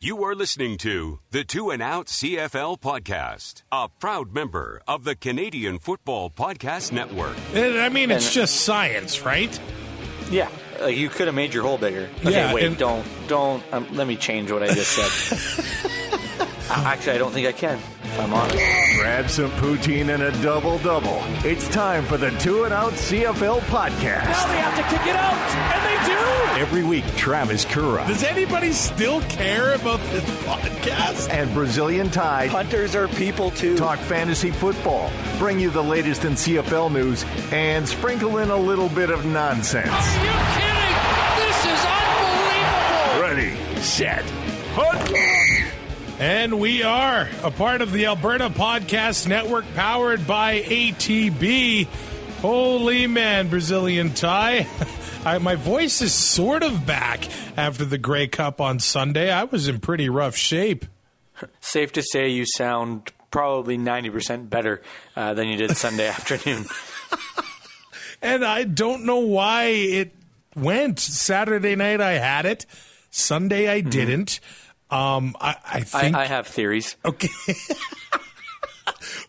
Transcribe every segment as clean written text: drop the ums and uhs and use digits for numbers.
You are listening to the 2 and Out CFL podcast, a proud member of the Canadian Football Podcast Network. I mean, it's just science, right? Yeah, you could have made your hole bigger. Okay, yeah, wait, don't. Let me change what I just said. Actually, I don't think I can, if I'm honest. Grab some poutine and a double-double. It's time for the 2 and Out CFL podcast. Now they have to kick it out, and they do! Every week, Travis Currah. Does anybody still care about this podcast? And Brazilian Ty. Hunters are people, too. Talk fantasy football, bring you the latest in CFL news, and sprinkle in a little bit of nonsense. Are you kidding? This is unbelievable! Ready, set, hunt! And we are a part of the Alberta Podcast Network powered by ATB. Holy man, Brazilian Ty. My voice is sort of back after the Grey Cup on Sunday. I was in pretty rough shape. Safe to say you sound probably 90% better than you did Sunday afternoon. And I don't know why it went. Saturday night I had it. Sunday I didn't. I think I have theories. Okay.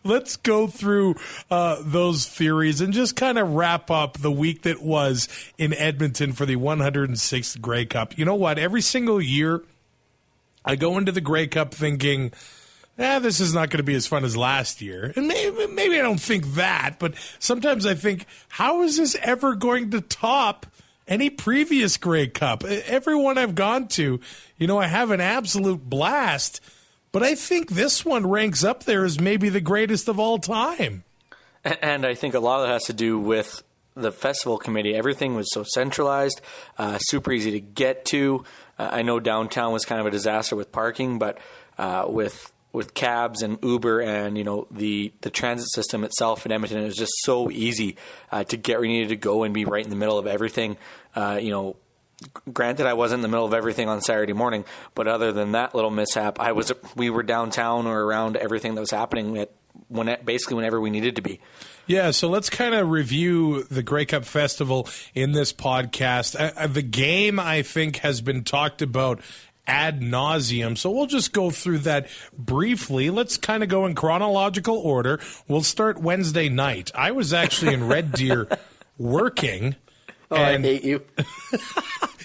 Let's go through those theories and just kind of wrap up the week that was in Edmonton for the 106th Grey Cup. You know what? Every single year I go into the Grey Cup thinking, this is not going to be as fun as last year. And maybe I don't think that, but sometimes I think, how is this ever going to top any previous Grey Cup? Everyone I've gone to, I have an absolute blast, but I think this one ranks up there as maybe the greatest of all time. And I think a lot of that has to do with the festival committee. Everything was so centralized, super easy to get to. I know downtown was kind of a disaster with parking, but with cabs and Uber and the transit system itself in Edmonton, it was just so easy to get where you needed to go and be right in the middle of everything. Granted, I wasn't in the middle of everything on Saturday morning, but other than that little mishap, we were downtown or around everything that was happening basically whenever we needed to be. Yeah, so let's kind of review the Grey Cup Festival in this podcast. The game, I think, has been talked about ad nauseum, so we'll just go through that briefly. Let's kind of go in chronological order. We'll start Wednesday night. I was actually in Red Deer working. And I hate you.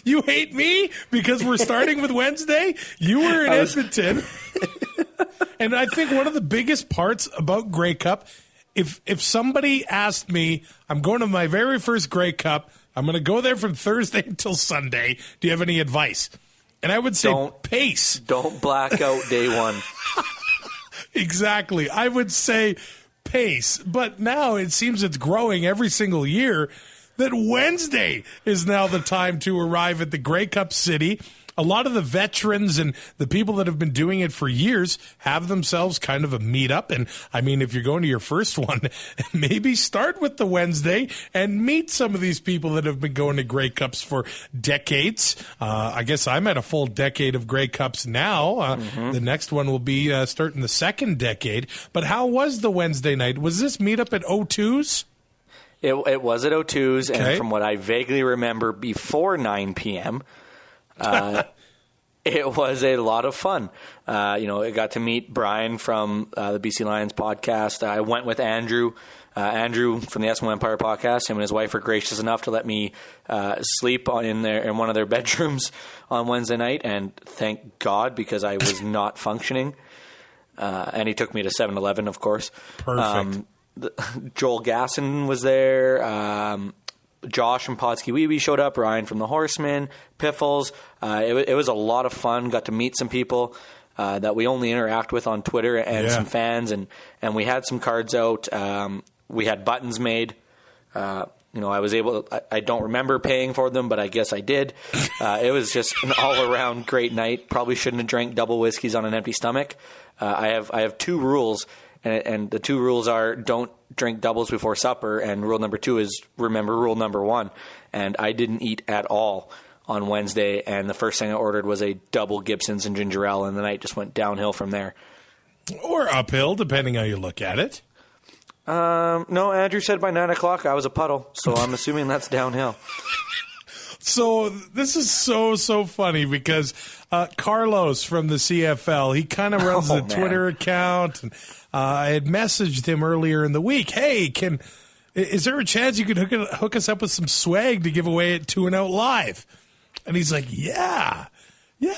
You hate me because we're starting with Wednesday? You were in Edmonton. And I think one of the biggest parts about Grey Cup, if somebody asked me, I'm going to my very first Grey Cup, I'm going to go there from Thursday until Sunday, do you have any advice? And I would say pace. Don't black out day one. Exactly. I would say pace. But now it seems it's growing every single year that Wednesday is now the time to arrive at the Grey Cup City. A lot of the veterans and the people that have been doing it for years have themselves kind of a meetup. And, I mean, if you're going to your first one, maybe start with the Wednesday and meet some of these people that have been going to Grey Cups for decades. I guess I'm at a full decade of Grey Cups now. The next one will be starting the second decade. But how was the Wednesday night? Was this meetup at O2's? It was at O2's, okay. And from what I vaguely remember, before 9 p.m., it was a lot of fun. I got to meet Brian from the BC Lions podcast. I went with Andrew. Andrew from the Eskimo Empire podcast. Him and his wife were gracious enough to let me sleep in one of their bedrooms on Wednesday night, and thank God, because I was not functioning. And he took me to 7-Eleven, of course. Perfect. Joel Gasson was there. Josh from Podski Weeby showed up. Ryan from the Horsemen. Piffles. It was a lot of fun. Got to meet some people that we only interact with on Twitter and some fans. And we had some cards out. We had buttons made. I was able to, I don't remember paying for them, but I guess I did. It was just an all-around great night. Probably shouldn't have drank double whiskeys on an empty stomach. I have two rules. And the two rules are don't drink doubles before supper, and rule number 2 is remember rule number 1. And I didn't eat at all on Wednesday, and the first thing I ordered was a double Gibson's and ginger ale, and the night just went downhill from there. Or uphill, depending how you look at it. No, Andrew said by 9 o'clock I was a puddle, so I'm assuming that's downhill. So this is so funny because Carlos from the CFL, he kind of runs the Twitter account. And, I had messaged him earlier in the week, hey, is there a chance you could hook us up with some swag to give away at 2 and Out Live? And he's like, yeah,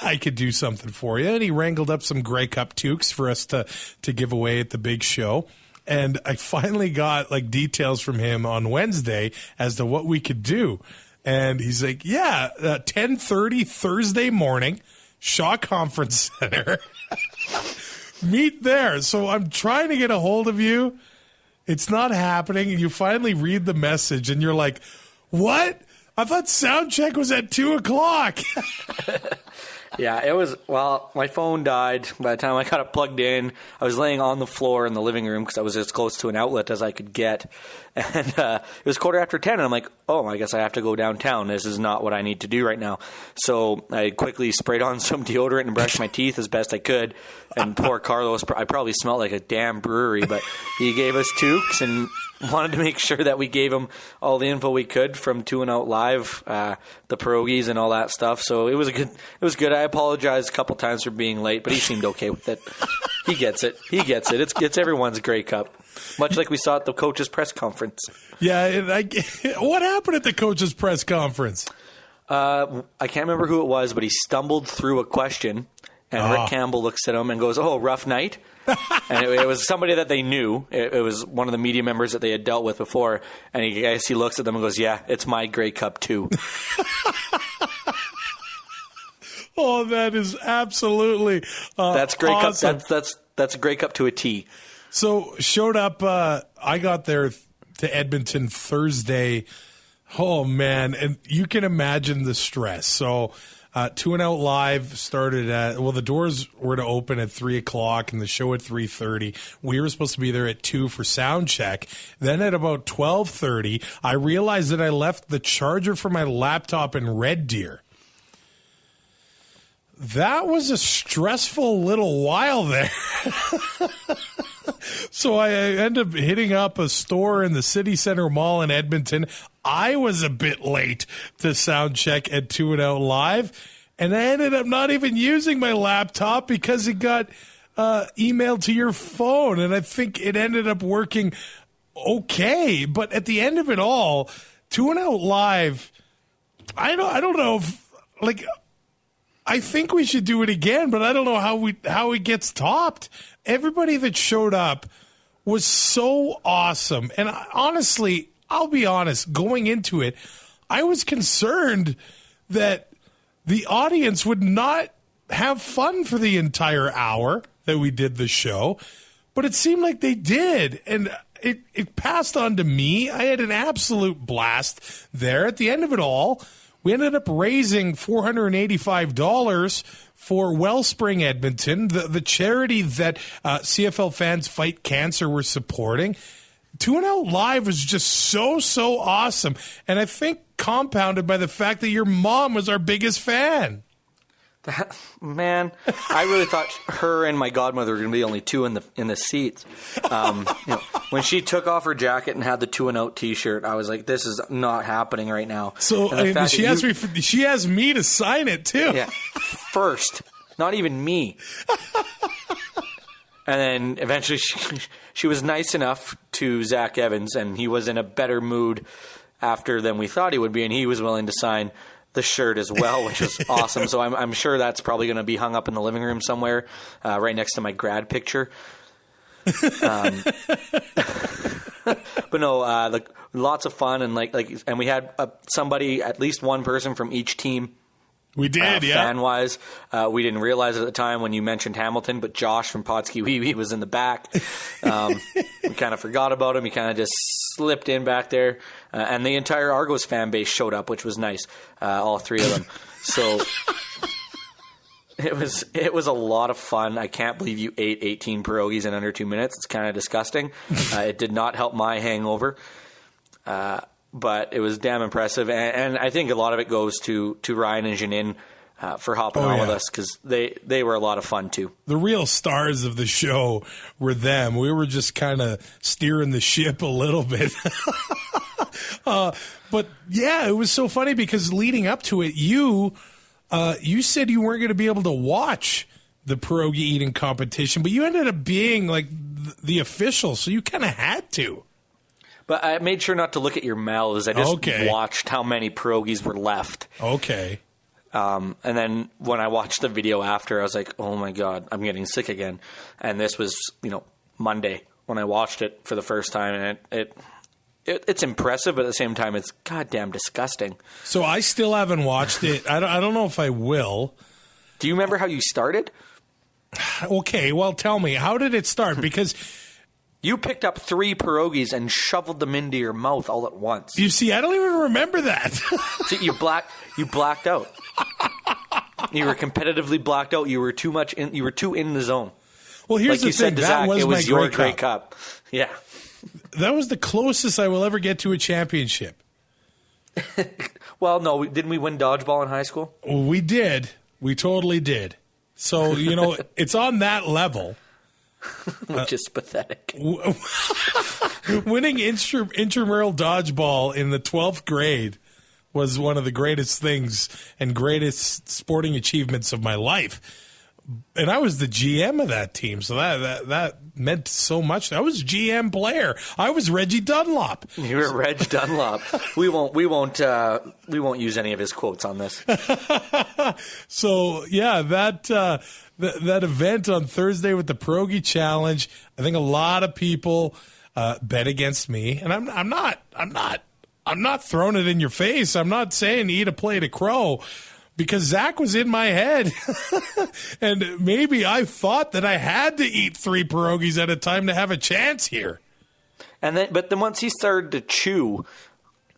I could do something for you. And he wrangled up some Grey Cup toques for us to give away at the big show. And I finally got like details from him on Wednesday as to what we could do. And he's like, 10:30 Thursday morning, Shaw Conference Center. Meet there. So I'm trying to get a hold of you. It's not happening. And you finally read the message and you're like, what? I thought sound check was at 2:00. Yeah, it was, my phone died by the time I got it plugged in. I was laying on the floor in the living room because I was as close to an outlet as I could get. And it was 10:15, and I'm like, I guess I have to go downtown. This is not what I need to do right now. So I quickly sprayed on some deodorant and brushed my teeth as best I could. And poor Carlos, I probably smelled like a damn brewery, but he gave us toques and wanted to make sure that we gave him all the info we could from 2 and Out Live, the pierogies and all that stuff. So it was good. I apologized a couple times for being late, but he seemed okay with it. He gets it. It's everyone's Grey Cup, much like we saw at the coaches' press conference. Yeah, what happened at the coaches' press conference? I can't remember who it was, but he stumbled through a question, and Rick Campbell looks at him and goes, rough night? And it was somebody that they knew. It was one of the media members that they had dealt with before. And he looks at them and goes, yeah, it's my Grey Cup too. Oh, that is absolutely that's Grey awesome. Cup. That's a Grey Cup to a T. So showed up. I got there to Edmonton Thursday. Oh man, and you can imagine the stress. So 2 and Out Live started at, the doors were to open at 3:00 and the show at 3:30. We were supposed to be there at 2 for sound check. Then at about 12:30, I realized that I left the charger for my laptop in Red Deer. That was a stressful little while there. So I ended up hitting up a store in the City Center Mall in Edmonton. I was a bit late to sound check at 2 and Out Live, and I ended up not even using my laptop because it got emailed to your phone, and I think it ended up working okay. But at the end of it all, 2 and Out Live, I don't know if, I think we should do it again, but I don't know how it gets topped. Everybody that showed up was so awesome. And honestly, I'll be honest, going into it, I was concerned that the audience would not have fun for the entire hour that we did the show, but it seemed like they did. And it passed on to me. I had an absolute blast there. At the end of it all, we ended up raising $485 for Wellspring Edmonton, the charity that CFL Fans Fight Cancer were supporting. 2 and Out Live was just so awesome. And I think compounded by the fact that your mom was our biggest fan. Man, I really thought her and my godmother were going to be the only two in the seats. When she took off her jacket and had the 2 and Out T-shirt, I was like, "This is not happening right now." So she asked me to sign it too. Yeah, first, not even me. And then eventually, she was nice enough to Zach Evans, and he was in a better mood after than we thought he would be, and he was willing to sign the shirt as well, which was awesome. So I'm sure that's probably going to be hung up in the living room somewhere, right next to my grad picture. But no, lots of fun, and and we had somebody, at least one person from each team. We did, yeah. Fan-wise, we didn't realize at the time when you mentioned Hamilton, but Josh from Potsky Wee Wee was in the back. We kind of forgot about him. He kind of just slipped in back there. And the entire Argos fan base showed up, which was nice, all three of them. So it was a lot of fun. I can't believe you ate 18 pierogies in under 2 minutes. It's kind of disgusting. It did not help my hangover. But it was damn impressive, and I think a lot of it goes to Ryan and Janine for hopping on with us, because they were a lot of fun too. The real stars of the show were them. We were just kind of steering the ship a little bit. But yeah, it was so funny because leading up to it, you said you weren't going to be able to watch the pierogi eating competition, but you ended up being like the official, so you kind of had to. But I made sure not to look at your mouths. I just watched how many pierogies were left. Okay. And then when I watched the video after, I was like, oh my God, I'm getting sick again. And this was, Monday when I watched it for the first time, and it's impressive, but at the same time, it's goddamn disgusting. So I still haven't watched it. I don't know if I will. Do you remember how you started? Okay, well, tell me, how did it start? Because you picked up 3 pierogies and shoveled them into your mouth all at once. You see, I don't even remember that. See, you blacked out. You were competitively blacked out. You were too in the zone. Well, here's the thing. That was my your Grey Cup. Yeah. That was the closest I will ever get to a championship. Well, no, didn't we win dodgeball in high school? We did. We totally did. So, it's on that level. Which is pathetic. Winning intramural dodgeball in the 12th grade was one of the greatest things and greatest sporting achievements of my life. And I was the GM of that team, so that meant so much. I was GM player. I was Reggie Dunlop. You were Reg Dunlop. We won't use any of his quotes on this. So yeah, that event on Thursday with the Pierogi Challenge, I think a lot of people bet against me, and I'm not throwing it in your face. I'm not saying eat a plate of crow. Because Zach was in my head, and maybe I thought that I had to eat 3 pierogies at a time to have a chance here. But then once he started to chew,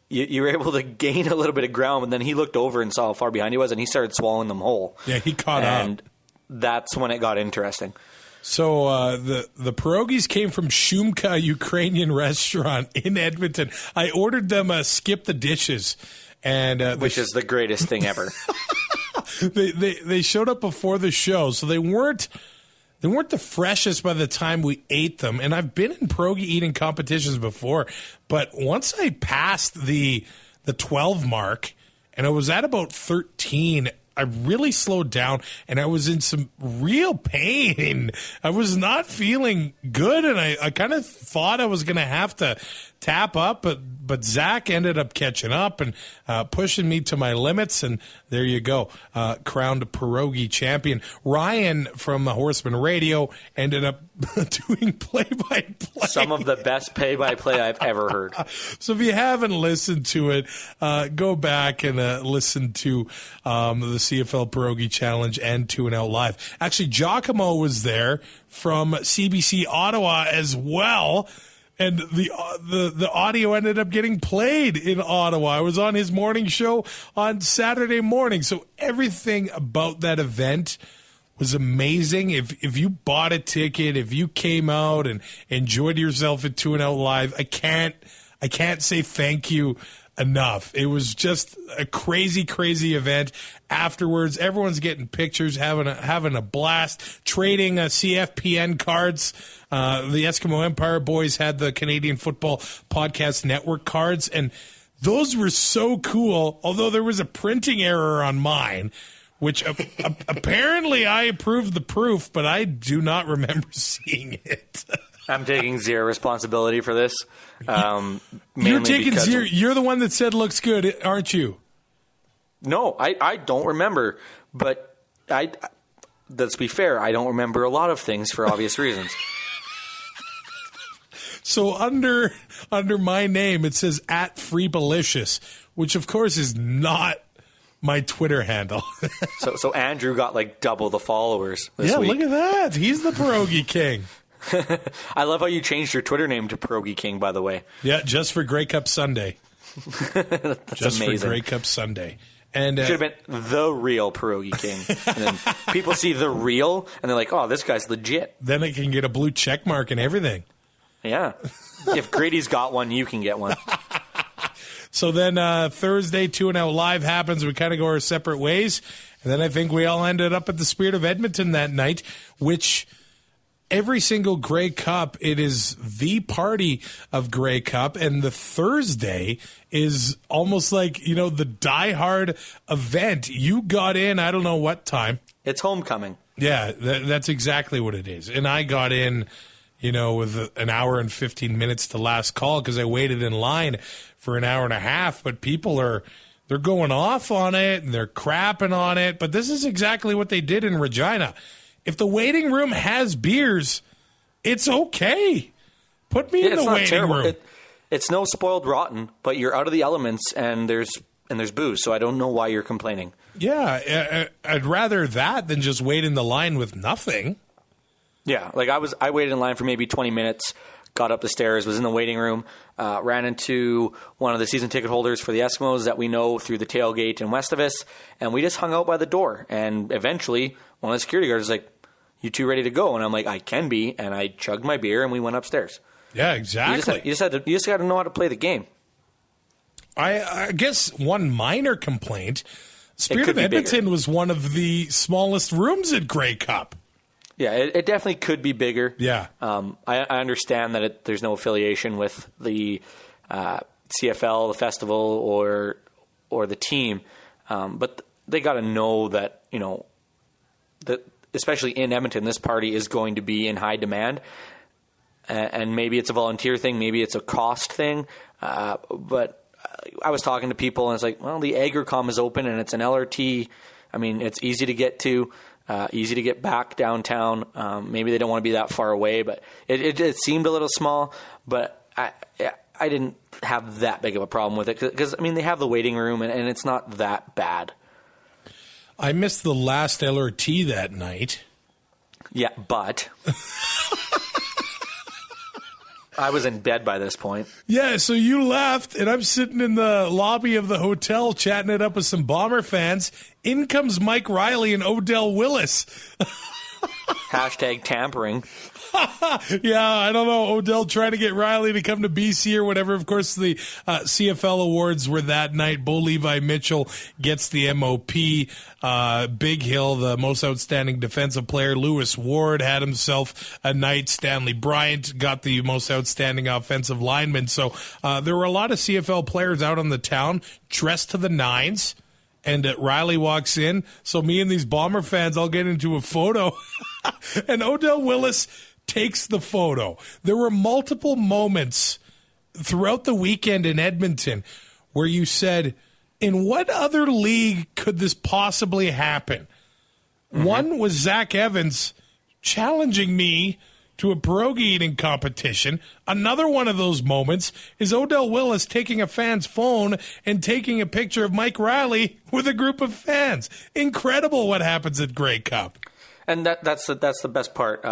you were able to gain a little bit of ground, and then he looked over and saw how far behind he was, and he started swallowing them whole. Yeah, he caught up. And that's when it got interesting. So the pierogies came from Shumka Ukrainian restaurant in Edmonton. I ordered them skip the dishes. And which is the greatest thing ever. They showed up before the show, so they weren't the freshest by the time we ate them. And I've been in pierogi eating competitions before, but once I passed the 12 mark, and I was at about 13, I really slowed down, and I was in some real pain. I was not feeling good, and I kind of thought I was going to have to tap up, but Zach ended up catching up and pushing me to my limits, and there you go, crowned pierogi champion. Ryan from the Horseman Radio ended up doing play-by-play. Some of the best play-by-play I've ever heard. So if you haven't listened to it, go back and listen to the CFL Pierogi Challenge and 2 and Out Live. Actually, Giacomo was there from CBC Ottawa as well. And the audio ended up getting played in Ottawa. I was on his morning show on Saturday morning. So everything about that event was amazing. If you bought a ticket, if you came out and enjoyed yourself at 2 and Out Live, I can't say thank you enough. It was just a crazy, crazy event. Afterwards, everyone's getting pictures, having a blast, trading CFPN cards. The Eskimo Empire boys had the Canadian Football Podcast Network cards, and those were so cool, although there was a printing error on mine, which apparently I approved the proof, but I do not remember seeing it. I'm taking zero responsibility for this. You're taking zero. You're the one that said looks good, aren't you? No, I don't remember. But let's be fair, I don't remember a lot of things for obvious reasons. So under my name, it says @FreeBalicious, which of course is not my Twitter handle. So Andrew got like double the followers this week. Yeah, look at that. He's the pierogi king. I love how you changed your Twitter name to Pierogi King, by the way. Yeah, just for Grey Cup Sunday. That's just amazing. For Grey Cup Sunday. And should have been the real Pierogi King. And then people see the real, and they're like, oh, this guy's legit. Then it can get a blue check mark and everything. Yeah. If Grady's got one, you can get one. So then Thursday, 2 and Out Live happens. We kind of go our separate ways. And then I think we all ended up at the Spirit of Edmonton that night, which every single Grey Cup, it is the party of Grey Cup, and the Thursday is almost like, the diehard event. You got in, I don't know what time. It's homecoming. Yeah, that's exactly what it is. And I got in, with an hour and 15 minutes to last call because I waited in line for an hour and a half, but people they're going off on it and they're crapping on it, but this is exactly what they did in Regina. If the waiting room has beers, it's okay. Put me in the waiting room. It's no spoiled rotten, but you're out of the elements and there's booze, so I don't know why you're complaining. Yeah, I'd rather that than just wait in the line with nothing. Yeah, like I waited in line for maybe 20 minutes, got up the stairs, was in the waiting room, ran into one of the season ticket holders for the Eskimos that we know through the tailgate in west of us, and we just hung out by the door. And eventually, one of the security guards was like, "You two ready to go?" And I'm like, "I can be." And I chugged my beer, and we went upstairs. Yeah, exactly. You just got to know how to play the game. I guess one minor complaint: Spirit of Edmonton was one of the smallest rooms at Grey Cup. Yeah, it definitely could be bigger. Yeah. I understand that there's no affiliation with the CFL, the festival, or the team, but they got to know that, that especially in Edmonton, this party is going to be in high demand, and maybe it's a volunteer thing, maybe it's a cost thing, but I was talking to people, and it's like, well, the Agricom is open, and it's an LRT. I mean, it's easy to get to. Easy to get back downtown. Maybe they don't want to be that far away, but it seemed a little small. But I didn't have that big of a problem with it because, they have the waiting room, and it's not that bad. I missed the last LRT that night. Yeah, but I was in bed by this point. Yeah, so you left, and I'm sitting in the lobby of the hotel chatting it up with some Bomber fans. In comes Mike Riley and Odell Willis. Hashtag tampering. Yeah, I don't know. Odell trying to get Riley to come to BC or whatever. Of course, the CFL awards were that night. Bo Levi Mitchell gets the MOP. Big Hill, the most outstanding defensive player. Lewis Ward had himself a night. Stanley Bryant got the most outstanding offensive lineman. So there were a lot of CFL players out on the town dressed to the nines. And Riley walks in. So me and these Bomber fans all get into a photo. And Odell Willis takes the photo. There were multiple moments throughout the weekend in Edmonton where you said, in what other league could this possibly happen? Mm-hmm. One was Zach Evans challenging me to a pierogi eating competition. Another one of those moments is Odell Willis taking a fan's phone and taking a picture of Mike Riley with a group of fans. Incredible what happens at Grey Cup. And that's the best part.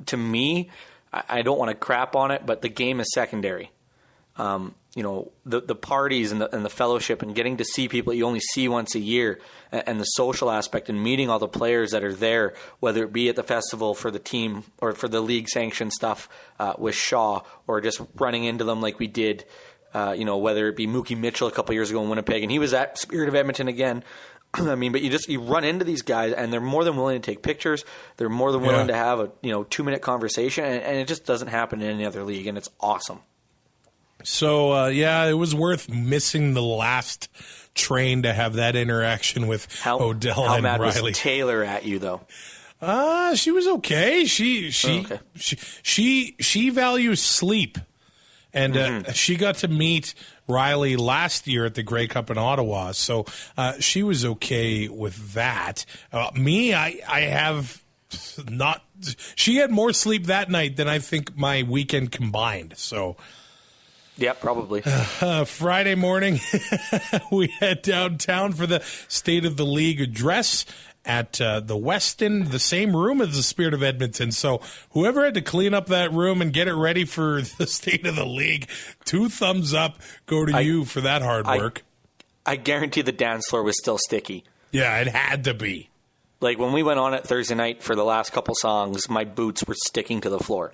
To me, I don't want to crap on it, but the game is secondary. The parties and the fellowship and getting to see people you only see once a year, and the social aspect and meeting all the players that are there, whether it be at the festival for the team or for the league sanctioned stuff with Shaw, or just running into them like we did, whether it be Mookie Mitchell a couple years ago in Winnipeg, and he was at Spirit of Edmonton again. But you run into these guys, and they're more than willing to take pictures. They're more than willing to have a 2-minute conversation, and it just doesn't happen in any other league, and it's awesome. So it was worth missing the last train to have that interaction with Odell and Riley. How mad was Taylor at you though? She was okay. She values sleep, and she got to meet Riley last year at the Grey Cup in Ottawa, so she was okay with that. Me, I have not. She had more sleep that night than I think my weekend combined. So, yeah, probably. Friday morning, we head downtown for the State of the League address at the Westin, the same room as the Spirit of Edmonton. So whoever had to clean up that room and get it ready for the State of the League, 2 thumbs up go to you for that hard work. I guarantee the dance floor was still sticky. Yeah, it had to be. Like when we went on it Thursday night for the last couple songs, my boots were sticking to the floor.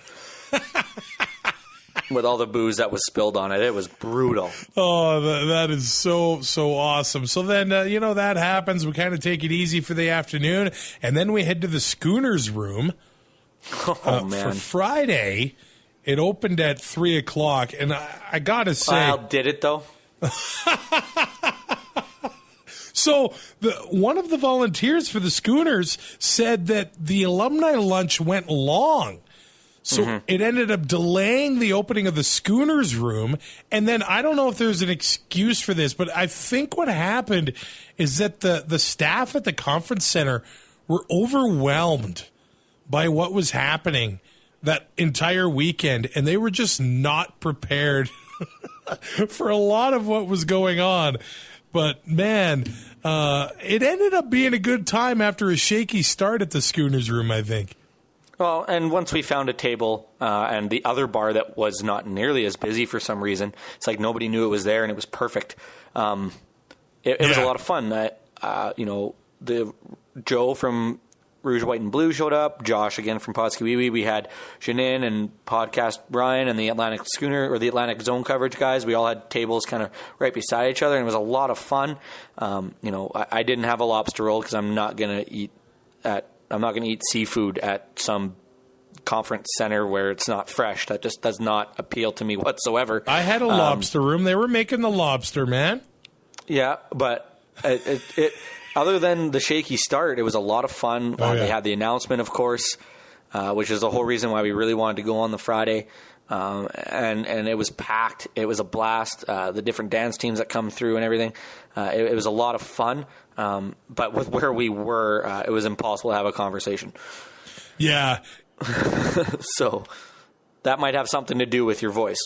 With all the booze that was spilled on it. It was brutal. Oh, that is so awesome. So then, that happens. We kind of take it easy for the afternoon, and then we head to the Schooners room, Man. For Friday, it opened at 3 o'clock, and I gotta say, did it though? So one of the volunteers for the Schooners said that the alumni lunch went long. So it ended up delaying the opening of the Schooners room. And then I don't know if there's an excuse for this, but I think what happened is that the staff at the conference center were overwhelmed by what was happening that entire weekend. And they were just not prepared for a lot of what was going on. But, man, it ended up being a good time after a shaky start at the Schooners room, I think. Well, and once we found a table and the other bar that was not nearly as busy for some reason, it's like nobody knew it was there and it was perfect. It was a lot of fun. The Joe from Rouge, White, and Blue showed up. Josh, again, from Podski Wee Wee. We had Janine and Podcast Brian and the Atlantic Schooner or the Atlantic Zone coverage guys. We all had tables kind of right beside each other, and it was a lot of fun. I didn't have a lobster roll because I'm not going to eat seafood at some conference center where it's not fresh. That just does not appeal to me whatsoever. I had a lobster room. They were making the lobster, man. Yeah, but it other than the shaky start, it was a lot of fun. They had the announcement, of course, which is the whole reason why we really wanted to go on the Friday. And it was packed. It was a blast. The different dance teams that come through and everything. It was a lot of fun. But with where we were, it was impossible to have a conversation. Yeah. So that might have something to do with your voice.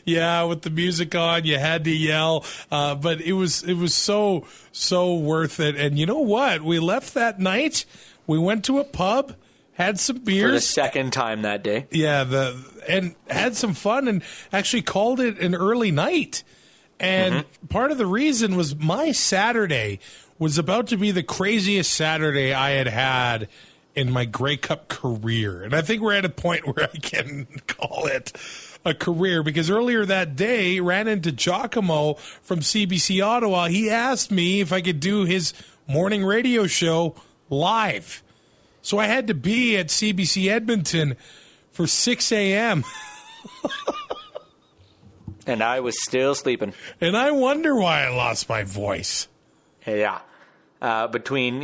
Yeah, with the music on, you had to yell. But it was so worth it. And you know what? We left that night. We went to a pub, had some beers. For the second time that day. Yeah, and had some fun and actually called it an early night. And part of the reason was my Saturday was about to be the craziest Saturday I had in my Grey Cup career. And I think we're at a point where I can call it a career because earlier that day, ran into Giacomo from CBC Ottawa. He asked me if I could do his morning radio show live. So I had to be at CBC Edmonton for 6 a.m. And I was still sleeping. And I wonder why I lost my voice. Yeah. Between,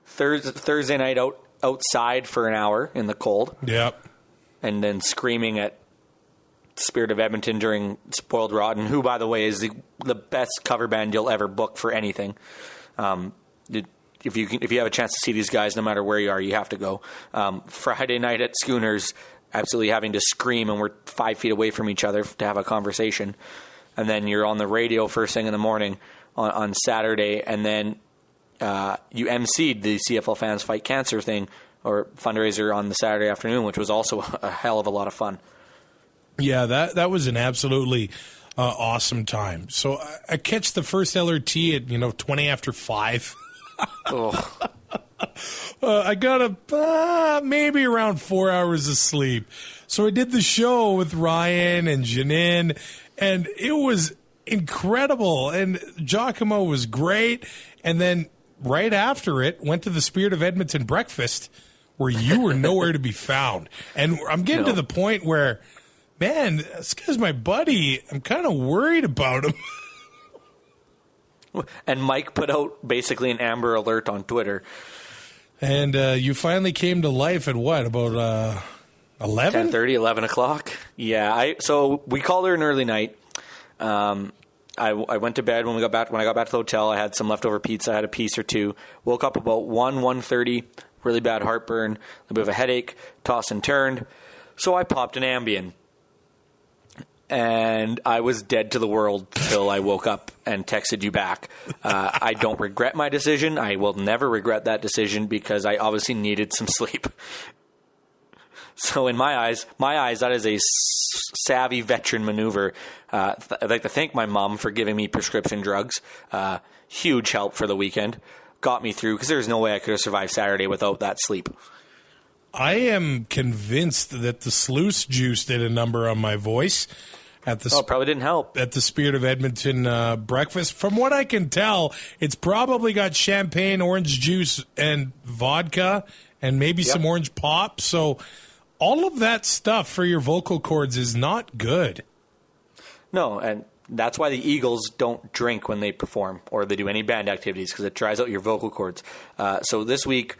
Thursday night outside for an hour in the cold. Yep. And then screaming at Spirit of Edmonton during Spoiled Rotten, who, by the way, is the best cover band you'll ever book for anything. If you have a chance to see these guys, no matter where you are, you have to go. Friday night at Schooners, absolutely having to scream, and we're 5 feet away from each other to have a conversation. And then you're on the radio first thing in the morning on Saturday, and then you emceed the CFL Fans Fight Cancer thing or fundraiser on the Saturday afternoon, which was also a hell of a lot of fun. Yeah, that was an absolutely awesome time. So I catch the first LRT at 20 after 5. I got maybe around 4 hours of sleep. So I did the show with Ryan and Janine, and it was incredible. And Giacomo was great. And then right after it, went to the Spirit of Edmonton breakfast where you were nowhere to be found. And I'm getting to the point where, man, this guy's my buddy. I'm kind of worried about him. And Mike put out basically an Amber Alert on Twitter. And you finally came to life at what, about 11? 10:30, 11 o'clock. Yeah, so we called her an early night. I went to bed when I got back to the hotel. I had some leftover pizza. I had a piece or two. Woke up about 1:30, really bad heartburn, a bit of a headache, tossed and turned. So I popped an Ambien. And I was dead to the world till I woke up and texted you back. I don't regret my decision. I will never regret that decision because I obviously needed some sleep. So in my eyes, that is a savvy veteran maneuver. I'd like to thank my mom for giving me prescription drugs. Huge help for the weekend. Got me through because there's no way I could have survived Saturday without that sleep. I am convinced that the sluice juice did a number on my voice. Probably didn't help. At the Spirit of Edmonton breakfast. From what I can tell, it's probably got champagne, orange juice, and vodka, and maybe some orange pop. So all of that stuff for your vocal cords is not good. No, and that's why the Eagles don't drink when they perform or they do any band activities, because it dries out your vocal cords. So this week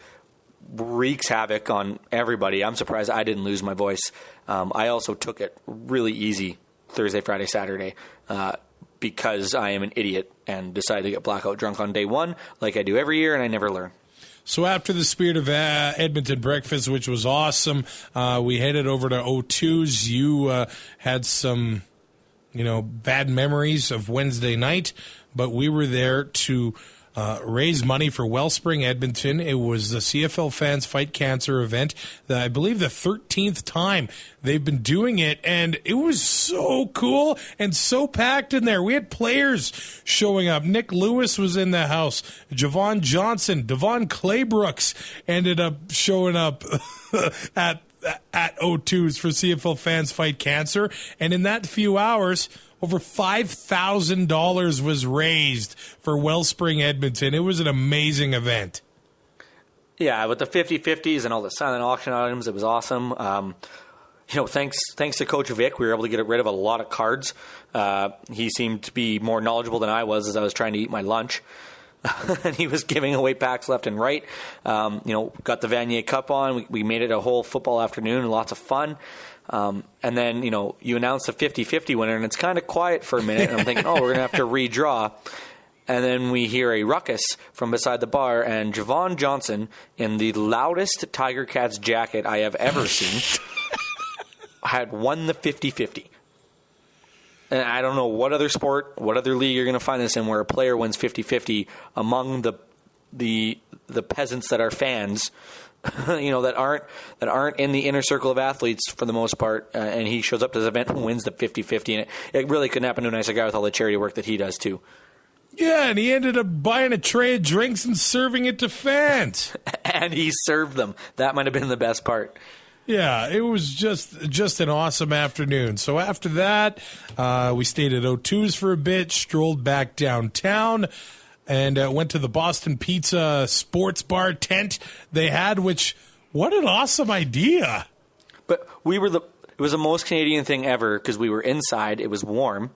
wreaks havoc on everybody. I'm surprised I didn't lose my voice. I also took it really easy Thursday, Friday, Saturday because I am an idiot and decided to get blackout drunk on day one like I do every year, and I never learn. So after the Spirit of Edmonton breakfast, which was awesome, we headed over to O2's. You had some bad memories of Wednesday night, but we were there to raise money for Wellspring Edmonton. It was the CFL Fans Fight Cancer event. I believe the 13th time they've been doing it, and it was so cool and so packed in there. We had players showing up. Nick Lewis was in the house. Javon Johnson, Devon Claybrooks ended up showing up at O2's for CFL Fans Fight Cancer. And in that few hours, over $5,000 was raised for Wellspring Edmonton. It was an amazing event. Yeah, with the 50-50s and all the silent auction items, it was awesome. Thanks to Coach Vic, we were able to get rid of a lot of cards. He seemed to be more knowledgeable than I was as I was trying to eat my lunch. And he was giving away packs left and right. Got the Vanier Cup on. We made it a whole football afternoon and lots of fun. And then, you announce the 50-50 winner, and it's kind of quiet for a minute. And I'm thinking, we're going to have to redraw. And then we hear a ruckus from beside the bar, and Javon Johnson, in the loudest Tiger Cats jacket I have ever seen, had won the 50-50. And I don't know what other sport, what other league you're going to find this in where a player wins 50-50 among the peasants that are fans, that aren't in the inner circle of athletes for the most part. And he shows up to this event and wins the 50-50. And it really couldn't happen to a nicer guy with all the charity work that he does too. Yeah, and he ended up buying a tray of drinks and serving it to fans. And he served them. That might have been the best part. Yeah, it was just an awesome afternoon. So after that, we stayed at O2's for a bit, strolled back downtown, and went to the Boston Pizza sports bar tent they had, which, what an awesome idea. But it was the most Canadian thing ever because we were inside, it was warm,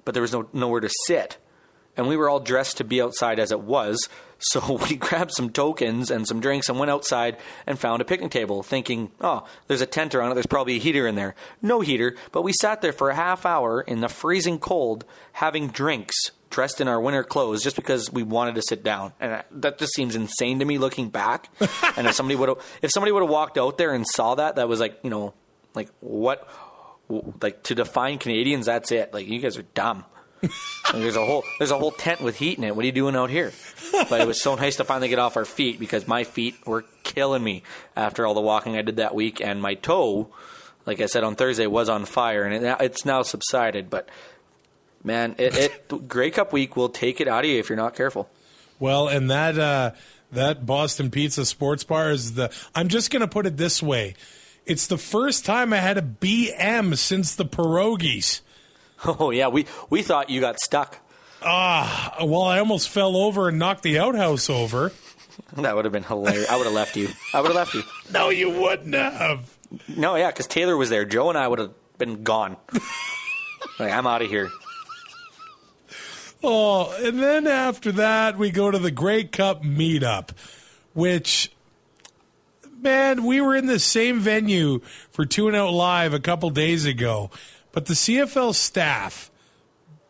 but there was nowhere to sit. And we were all dressed to be outside as it was, so we grabbed some tokens and some drinks and went outside and found a picnic table, thinking, there's a tent around it, there's probably a heater in there. No heater, but we sat there for a half hour in the freezing cold having drinks, dressed in our winter clothes, just because we wanted to sit down. And that just seems insane to me looking back. And if somebody would have walked out there and saw that was what, to define Canadians, that's it. Like, you guys are dumb. There's a whole tent with heat in it. What are you doing out here? But it was so nice to finally get off our feet because my feet were killing me after all the walking I did that week, and my toe, like I said on Thursday, was on fire, and it's now subsided. But man, Grey Cup week will take it out of you if you're not careful. Well, and that Boston Pizza sports bar is I'm just going to put it this way: it's the first time I had a BM since the pierogies. Oh, yeah, we thought you got stuck. Well, I almost fell over and knocked the outhouse over. That would have been hilarious. I would have left you. No, you wouldn't have. No, yeah, because Taylor was there. Joe and I would have been gone. I'm out of here. Oh, and then after that, we go to the Grey Cup meetup, which, man, we were in the same venue for Two and Out Live a couple days ago. But the CFL staff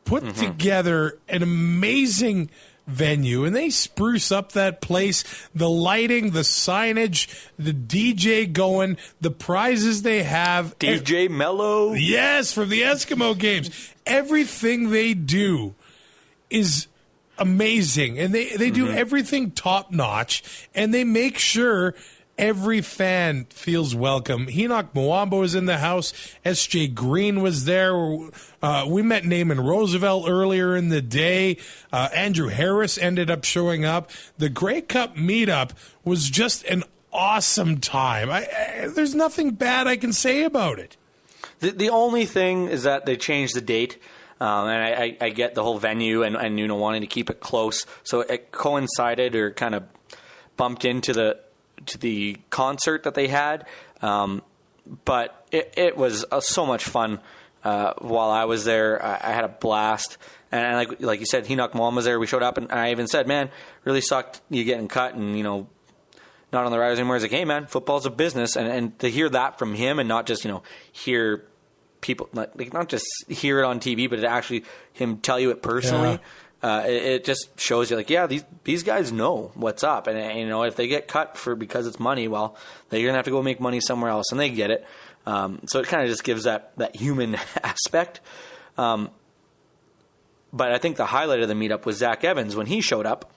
put together an amazing venue, and they spruce up that place. The lighting, the signage, the DJ going, the prizes they have. DJ Mello. Yes, for the Eskimo games. Everything they do is amazing, and they do everything top-notch, and they make sure every fan feels welcome. Enoch Mwamba was in the house. S.J. Green was there. We met Naaman Roosevelt earlier in the day. Andrew Harris ended up showing up. The Grey Cup meetup was just an awesome time. There's nothing bad I can say about it. The only thing is that they changed the date. And I get the whole venue and wanting to keep it close. So it coincided or kind of bumped into concert that they had. But it was so much fun while I was there. I had a blast. And like you said, Henoch Mom was there. We showed up, and I even said, man, really sucked you getting cut and, you know, not on the Riders anymore. I was like, hey, man, football's a business. And to hear that from him and not just, you know, hear people, not just hear it on TV, but to actually him tell you it personally, it just shows you, like, yeah, these guys know what's up. And, you know, if they get cut because it's money, well, they're going to have to go make money somewhere else, and they get it. So it kind of just gives that human aspect. But I think the highlight of the meetup was Zach Evans when he showed up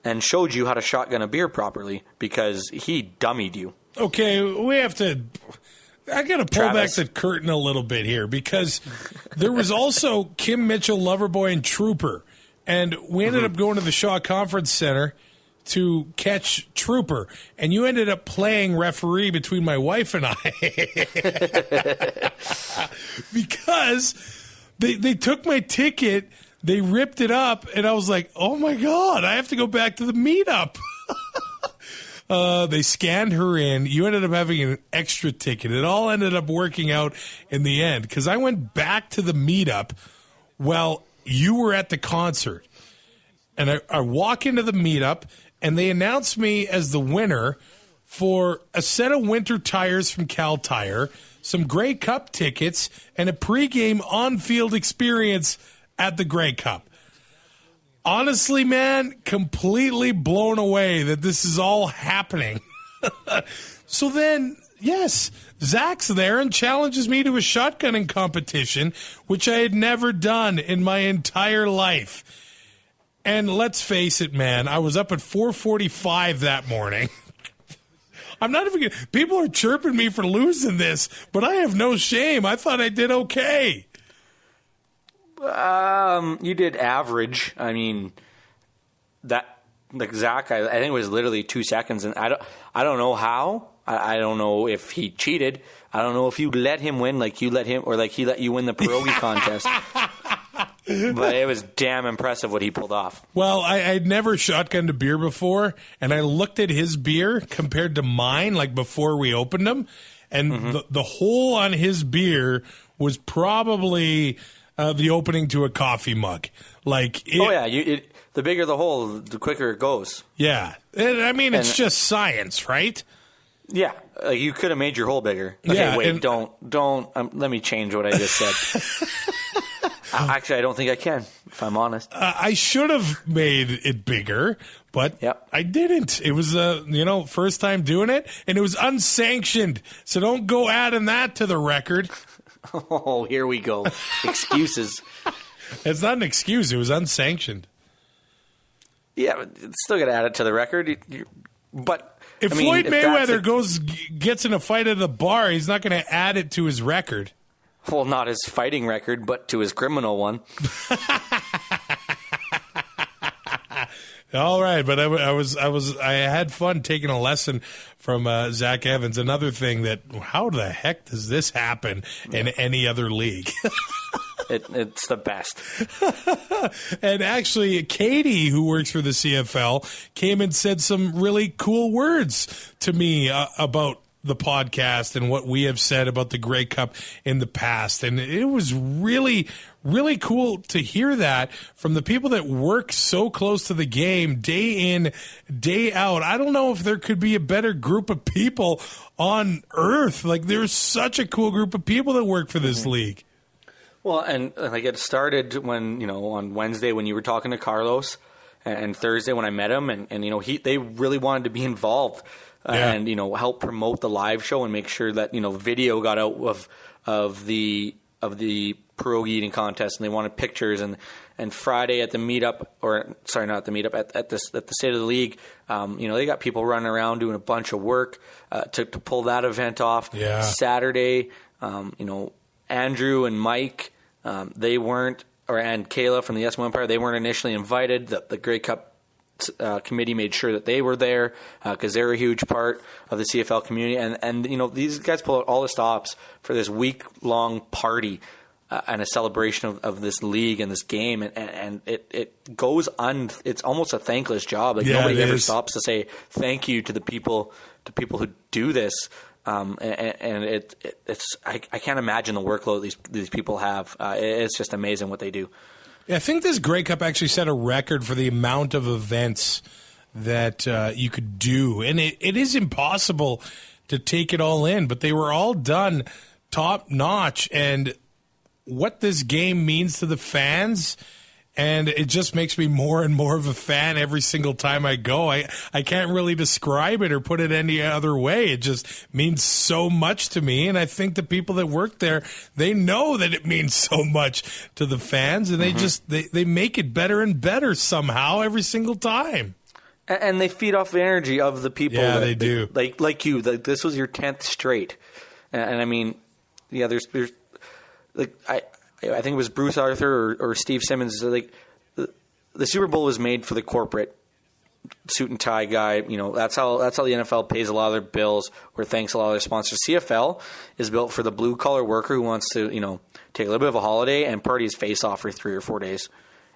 and showed you how to shotgun a beer properly, because he dummied you. Okay, I got to pull back the curtain a little bit here, because there was also Kim Mitchell, Loverboy, and Trooper. And we ended up going to the Shaw Conference Center to catch Trooper. And you ended up playing referee between my wife and I. Because they took my ticket, they ripped it up, and I was like, oh my God, I have to go back to the meetup. They scanned her in. You ended up having an extra ticket. It all ended up working out in the end, because I went back to the meetup while you were at the concert. And I walk into the meetup, and they announced me as the winner for a set of winter tires from Cal Tire, some Grey Cup tickets, and a pregame on-field experience at the Grey Cup. Honestly, man, completely blown away that this is all happening. So then, yes, Zach's there and challenges me to a shotgunning competition, which I had never done in my entire life. And let's face it, man, I was up at 4:45 that morning. I'm not even – people are chirping me for losing this, but I have no shame. I thought I did okay. You did average. I mean, that like Zach, I think it was literally 2 seconds, and I don't know how. I don't know if he cheated. I don't know if you let him win like you let him, or like he let you win the pierogi contest. But it was damn impressive what he pulled off. Well, I'd never shotgunned a beer before, and I looked at his beer compared to mine, like before we opened them, and the hole on his beer was probably the opening to a coffee mug. Like, the bigger the hole, the quicker it goes. Yeah, I mean, it's just science, right? Yeah, like you could have made your hole bigger. Okay, yeah, wait, don't. Let me change what I just said. Actually, I don't think I can, if I'm honest. I should have made it bigger, but I didn't. It was first time doing it, and it was unsanctioned. So don't go adding that to the record. Oh, here we go. Excuses. It's not an excuse. It was unsanctioned. Yeah, but it's still got to add it to the record. But if Floyd Mayweather gets in a fight at the bar, he's not going to add it to his record. Well, not his fighting record, but to his criminal one. All right, but I had fun taking a lesson from Zach Evans. Another thing that, how the heck does this happen in any other league? It's the best. And actually, Katie, who works for the CFL, came and said some really cool words to me about the podcast and what we have said about the Grey Cup in the past. And it was really, really cool to hear that from the people that work so close to the game day in, day out. I don't know if there could be a better group of people on earth. Like, there's such a cool group of people that work for this league. Well, and like it started when, on Wednesday when you were talking to Carlos, and Thursday when I met him, and they really wanted to be involved. And help promote the live show and make sure that video got out of the pierogi eating contest, and they wanted pictures. And Friday at the meetup, or sorry, not at the meetup, at the State of the League, they got people running around doing a bunch of work to pull that event off. Yeah. Saturday, Andrew and Mike, and Kayla from the Eskimo Empire, they weren't initially invited. The Grey Cup committee made sure that they were there because they're a huge part of the CFL community, and these guys pull out all the stops for this week-long party. and a celebration of this league and this game, and it goes it's almost a thankless job. Like nobody ever stops to say thank you to the people who do this. And it's I can't imagine the workload these people have. It's just amazing what they do. Yeah, I think this Grey Cup actually set a record for the amount of events that you could do. And it is impossible to take it all in, but they were all done top notch. And what this game means to the fans, and it just makes me more and more of a fan every single time I go. I can't really describe it or put it any other way. It just means so much to me, and I think the people that work there, they know that it means so much to the fans, and they make it better and better somehow every single time. And they feed off the energy of the people. Yeah, they do. Like you. Like this was your 10th straight, and I mean, yeah. There's like I think it was Bruce Arthur or Steve Simmons. Like the Super Bowl was made for the corporate suit and tie guy. You know, that's how the NFL pays a lot of their bills or thanks a lot of their sponsors. CFL is built for the blue collar worker who wants to, you know, take a little bit of a holiday and party his face off for 3 or 4 days,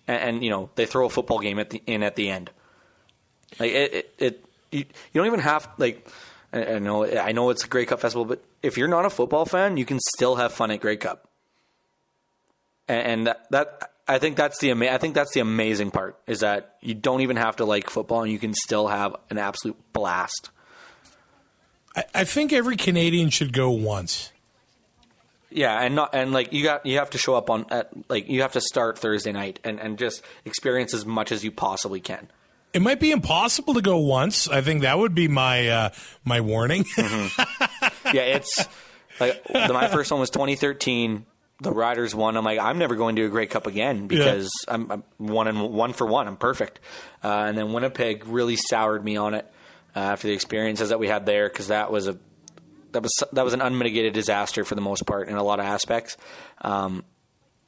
and you know, they throw a football game at the end. Like you don't even have like. I know it's a Grey Cup festival, but if you're not a football fan, you can still have fun at Grey Cup. And that I think that's the amazing part, is that you don't even have to like football and you can still have an absolute blast. I think every Canadian should go once. Yeah, and you have to show up you have to start Thursday night and just experience as much as you possibly can. It might be impossible to go once. I think that would be my warning. Mm-hmm. Yeah, it's like my first one was 2013. The Riders won. I'm like, I'm never going to a Grey Cup again because I'm 1 for 1. I'm perfect. And then Winnipeg really soured me on it after the experiences that we had there, because that was an unmitigated disaster for the most part in a lot of aspects.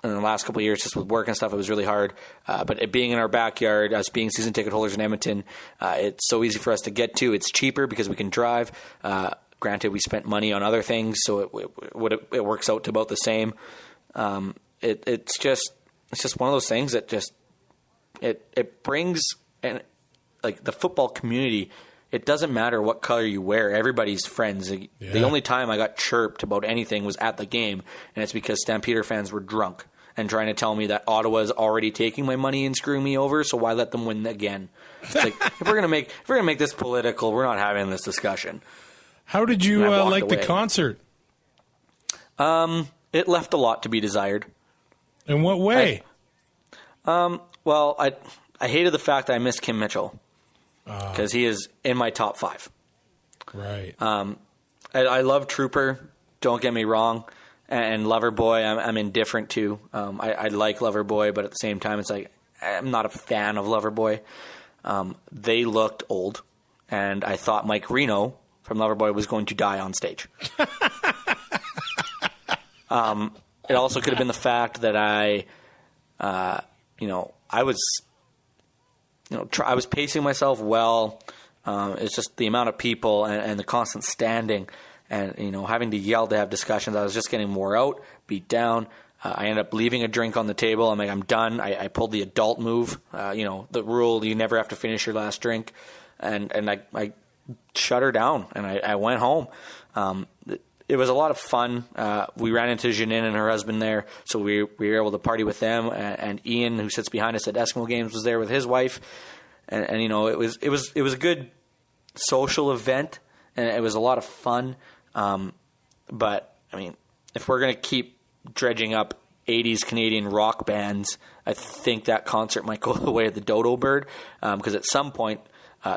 In the last couple of years, just with work and stuff, it was really hard. But it being in our backyard, us being season ticket holders in Edmonton, it's so easy for us to get to. It's cheaper because we can drive. Granted, we spent money on other things, so it works out to about the same. It's just one of those things that just it brings, and like the football community. It doesn't matter what color you wear. Everybody's friends. Yeah. The only time I got chirped about anything was at the game, and it's because Stampeder fans were drunk and trying to tell me that Ottawa is already taking my money and screwing me over, so why let them win again? It's like, if we're gonna make this political, we're not having this discussion. How did you like the concert? It left a lot to be desired. In what way? Well, I hated the fact that I missed Kim Mitchell. Because he is in my top 5. Right. I love Trooper, don't get me wrong. And Loverboy, I'm indifferent to. I like Loverboy, but at the same time, it's like, I'm not a fan of Loverboy. They looked old, and I thought Mike Reno from Loverboy was going to die on stage. It also could have been the fact that I was pacing myself well. It's just the amount of people and the constant standing and, having to yell to have discussions. I was just getting wore out, beat down. I ended up leaving a drink on the table. I'm like, I'm done. I pulled the adult move. The rule, you never have to finish your last drink. And I shut her down and I went home. It was a lot of fun. We ran into Janine and her husband there, so we were able to party with them. And Ian, who sits behind us at Eskimo Games, was there with his wife. And it was a good social event, and it was a lot of fun. But I mean, if we're gonna keep dredging up 80s Canadian rock bands, I think that concert might go the way of the Dodo Bird, because at some point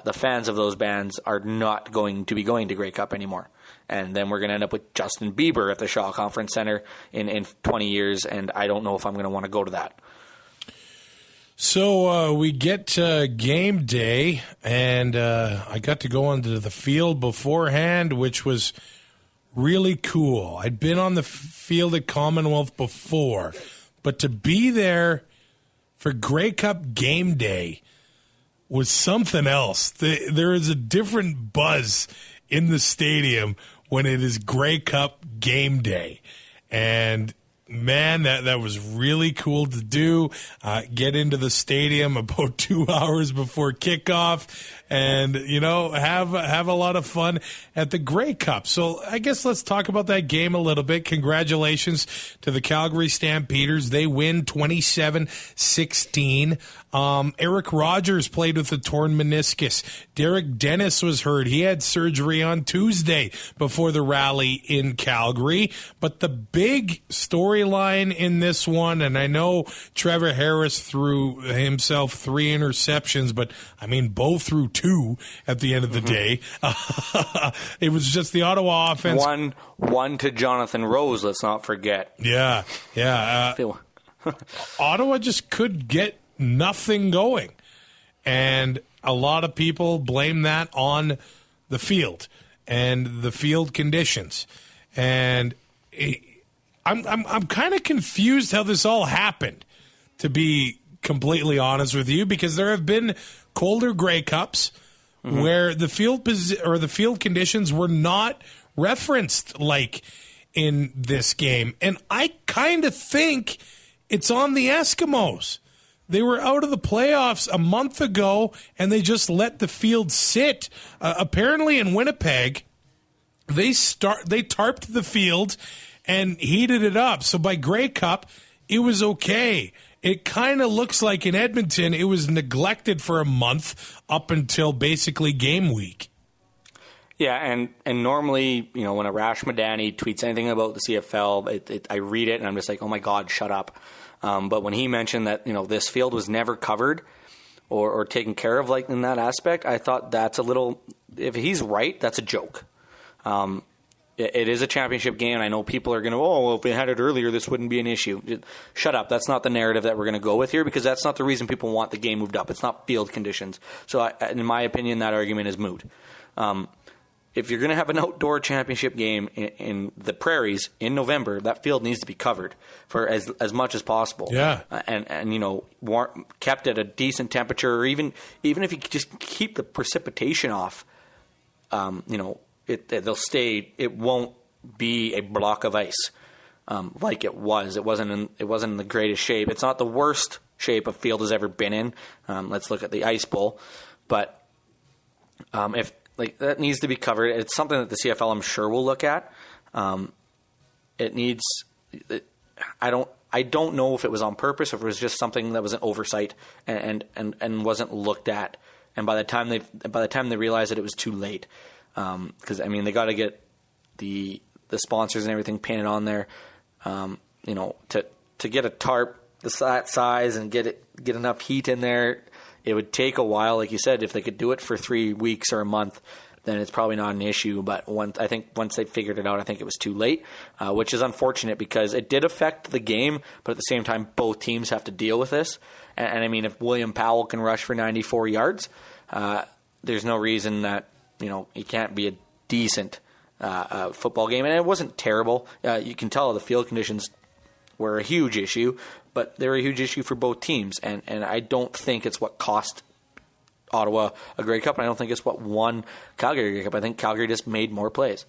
the fans of those bands are not going to be going to Grey Cup anymore. And then we're going to end up with Justin Bieber at the Shaw Conference Center in 20 years, and I don't know if I'm going to want to go to that. So we get to game day, and I got to go onto the field beforehand, which was really cool. I'd been on the field at Commonwealth before, but to be there for Grey Cup game day was something else. There is a different buzz in the stadium when it is Grey Cup game day. And Man, that was really cool to do. Get into the stadium about 2 hours before kickoff, and have a lot of fun at the Grey Cup. So I guess let's talk about that game a little bit. Congratulations to the Calgary Stampeders. They win 27-16. Eric Rogers played with a torn meniscus. Derek Dennis was hurt. He had surgery on Tuesday before the rally in Calgary. But the big storyline in this one, and I know Trevor Harris threw himself 3 interceptions, but I mean both threw 2 at the end of the day. It was just the Ottawa offense. One to Jonathan Rose, let's not forget. Yeah. Ottawa just could get nothing going. And a lot of people blame that on the field and the field conditions. And I'm kind of confused how this all happened, to be completely honest with you, because there have been colder Grey Cups where the field the field conditions were not referenced like in this game. And I kind of think it's on the Eskimos. They were out of the playoffs a month ago, and they just let the field sit. Apparently in Winnipeg, they tarped the field and heated it up. So by Grey Cup, it was okay. It kind of looks like in Edmonton, it was neglected for a month up until basically game week. Yeah, and normally, when Arash Madani tweets anything about the CFL, I read it and I'm just like, oh my God, shut up. But when he mentioned that, this field was never covered or taken care of like in that aspect, I thought that's a little, if he's right, that's a joke. It is a championship game, and I know people are going to, well, if we had it earlier, this wouldn't be an issue. Shut up. That's not the narrative that we're going to go with here, because that's not the reason people want the game moved up. It's not field conditions. So in my opinion, that argument is moot. If you're going to have an outdoor championship game in the prairies in November, that field needs to be covered for as much as possible. Yeah. And kept at a decent temperature, or even if you just keep the precipitation off, they'll stay. It won't be a block of ice like it was. It wasn't in the greatest shape. It's not the worst shape a field has ever been in. Let's look at the Ice Bowl, but if that needs to be covered. It's something that the CFL, I'm sure, will look at. It needs. I don't know if it was on purpose or if it was just something that was an oversight and wasn't looked at. And by the time they realized that it was too late, because they got to get the sponsors and everything painted on there. To get a tarp that size and get enough heat in there. It would take a while, like you said. If they could do it for 3 weeks or a month, then it's probably not an issue. But once they figured it out, I think it was too late, which is unfortunate because it did affect the game. But at the same time, both teams have to deal with this. And if William Powell can rush for 94 yards, there's no reason that it can't be a decent football game. And it wasn't terrible. You can tell the field conditions were a huge issue, but they're a huge issue for both teams. And I don't think it's what cost Ottawa a Grey Cup, and I don't think it's what won Calgary a Grey Cup. I think Calgary just made more plays.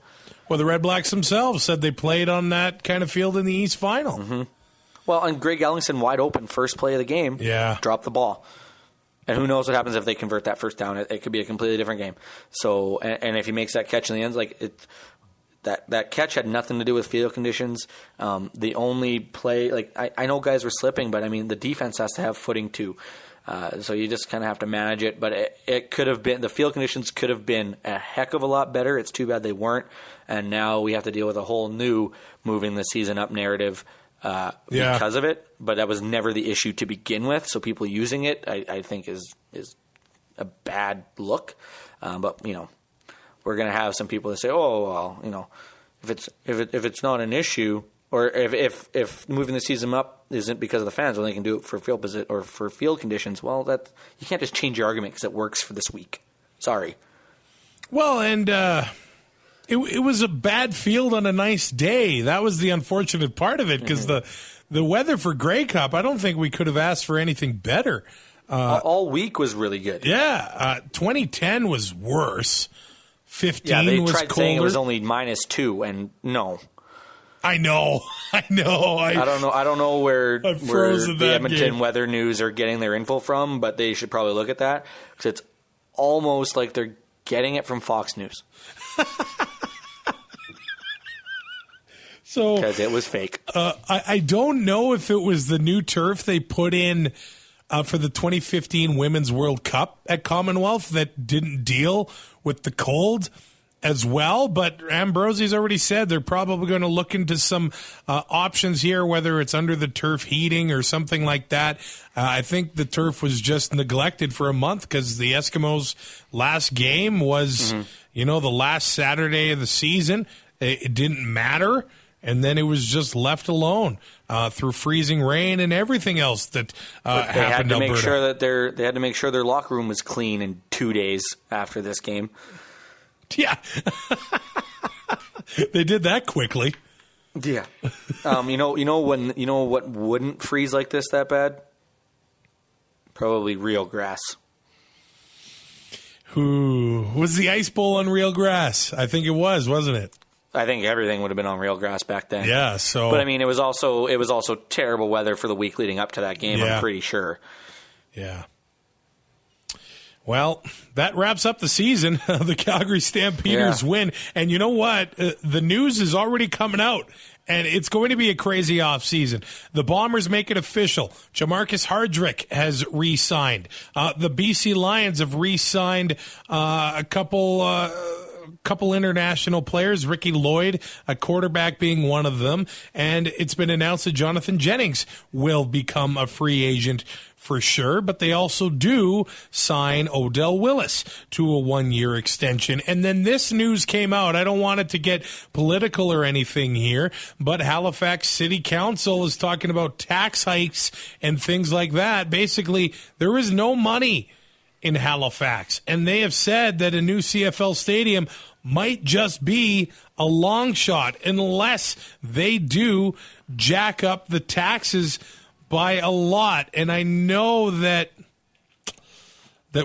Well, the Red Blacks themselves said they played on that kind of field in the East Final. Mm-hmm. Well, and Greg Ellingson, wide open, first play of the game, dropped the ball. And who knows what happens if they convert that first down. It could be a completely different game. So, and if he makes that catch in the end, that catch had nothing to do with field conditions. The only play, I know guys were slipping, but the defense has to have footing too. So you just kind of have to manage it. But it could have been, the field conditions could have been a heck of a lot better. It's too bad they weren't. And now we have to deal with a whole new moving the season up narrative because of it. But that was never the issue to begin with. So people using it, I think, is a bad look. But we're going to have some people that say, "Oh, well, if it's not an issue, or if moving the season up isn't because of the fans, when they can do it for field visit or for field conditions, well, that you can't just change your argument because it works for this week. Sorry." Well, and it was a bad field on a nice day. That was the unfortunate part of it, because the weather for Grey Cup, I don't think we could have asked for anything better. All week was really good. Yeah, 2010 was worse. 15 was colder. They tried saying it was only -2, and no. I know. I don't know where the Edmonton Weather News are getting their info from, but they should probably look at that because it's almost like they're getting it from Fox News. So because it was fake. I don't know if it was the new turf they put in for the 2015 Women's World Cup at Commonwealth that didn't deal with the cold as well, but Ambrosie's already said they're probably going to look into some options here, whether it's under the turf heating or something like that. I think the turf was just neglected for a month because the Eskimos' last game was, the last Saturday of the season. It didn't matter, and then it was just left alone through freezing rain and everything else that happened in Alberta. They had to make sure their locker room was clean in 2 days after this game. Yeah. They did that quickly. Yeah. You know what wouldn't freeze like this that bad? Probably real grass. Who was the ice bowl on real grass? I think it was, wasn't it? I think everything would have been on real grass back then. Yeah, so but I mean it was also terrible weather for the week leading up to that game, I'm pretty sure. Yeah. Well, that wraps up the season. The Calgary Stampeders win. And you know what? The news is already coming out, and it's going to be a crazy offseason. The Bombers make it official. Jamarcus Hardrick has re-signed. The BC Lions have re-signed a couple international players, Ricky Lloyd, a quarterback being one of them, and it's been announced that Jonathan Jennings will become a free agent for sure, but they also do sign Odell Willis to a 1-year extension. And then this news came out. I don't want it to get political or anything here, but Halifax City Council is talking about tax hikes and things like that. Basically, there is no money in Halifax, and they have said that a new CFL stadium might just be a long shot unless they do jack up the taxes by a lot. And I know that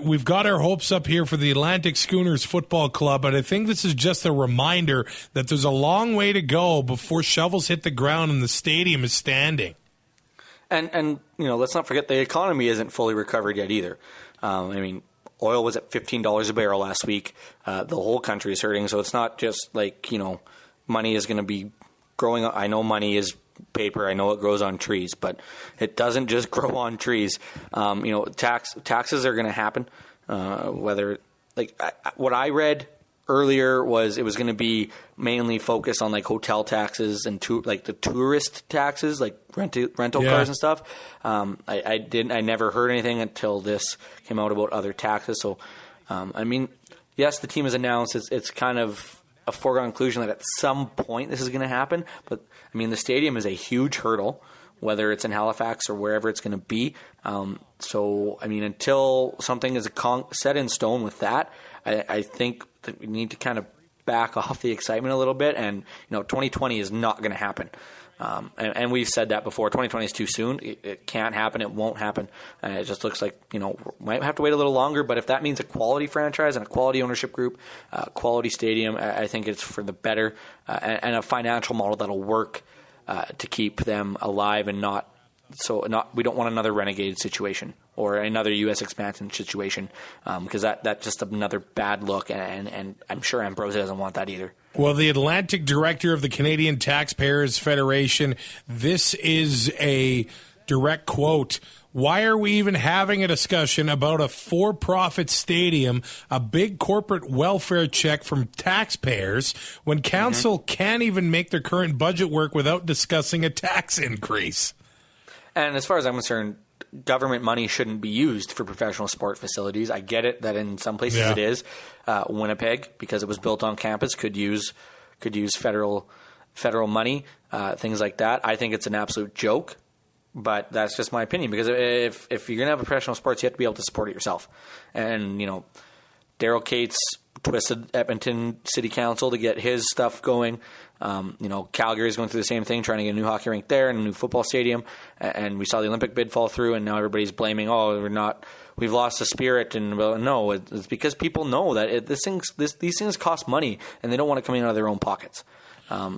we've got our hopes up here for the Atlantic Schooners Football Club, but I think this is just a reminder that there's a long way to go before shovels hit the ground and the stadium is standing. And let's not forget the economy isn't fully recovered yet either. Oil was at $15 a barrel last week. The whole country is hurting, so it's not just like, money is going to be growing. I know money is paper. I know it grows on trees, but it doesn't just grow on trees. Taxes are going to happen. What I read earlier was it was going to be mainly focused on like hotel taxes and the tourist taxes, like rental cars and stuff. I never heard anything until this came out about other taxes. So, yes, the team has announced it's kind of a foregone conclusion that at some point this is going to happen. But the stadium is a huge hurdle, whether it's in Halifax or wherever it's going to be. Until something is set in stone with that, I think that we need to kind of back off the excitement a little bit. And 2020 is not going to happen. And we've said that before. 2020 is too soon. It can't happen. It won't happen. It just looks like, might have to wait a little longer. But if that means a quality franchise and a quality ownership group, quality stadium, I think it's for the better and a financial model that'll work to keep them alive and we don't want another renegade situation or another U.S. expansion situation because that's just another bad look. And I'm sure Ambrosia doesn't want that either. Well, the Atlantic director of the Canadian Taxpayers Federation, this is a direct quote. Why are we even having a discussion about a for-profit stadium, a big corporate welfare check from taxpayers, when council can't even make their current budget work without discussing a tax increase? And as far as I'm concerned, government money shouldn't be used for professional sport facilities. I get it that in some places it is. Winnipeg, because it was built on campus, could use federal money, things like that. I think it's an absolute joke, but that's just my opinion. Because if you're going to have professional sports, you have to be able to support it yourself. And Daryl Cates twisted Edmonton City Council to get his stuff going. Calgary is going through the same thing, trying to get a new hockey rink there and a new football stadium. And we saw the Olympic bid fall through, and now everybody's blaming, we've lost the spirit. And no, it's because people know that these things cost money, and they don't want to come in out of their own pockets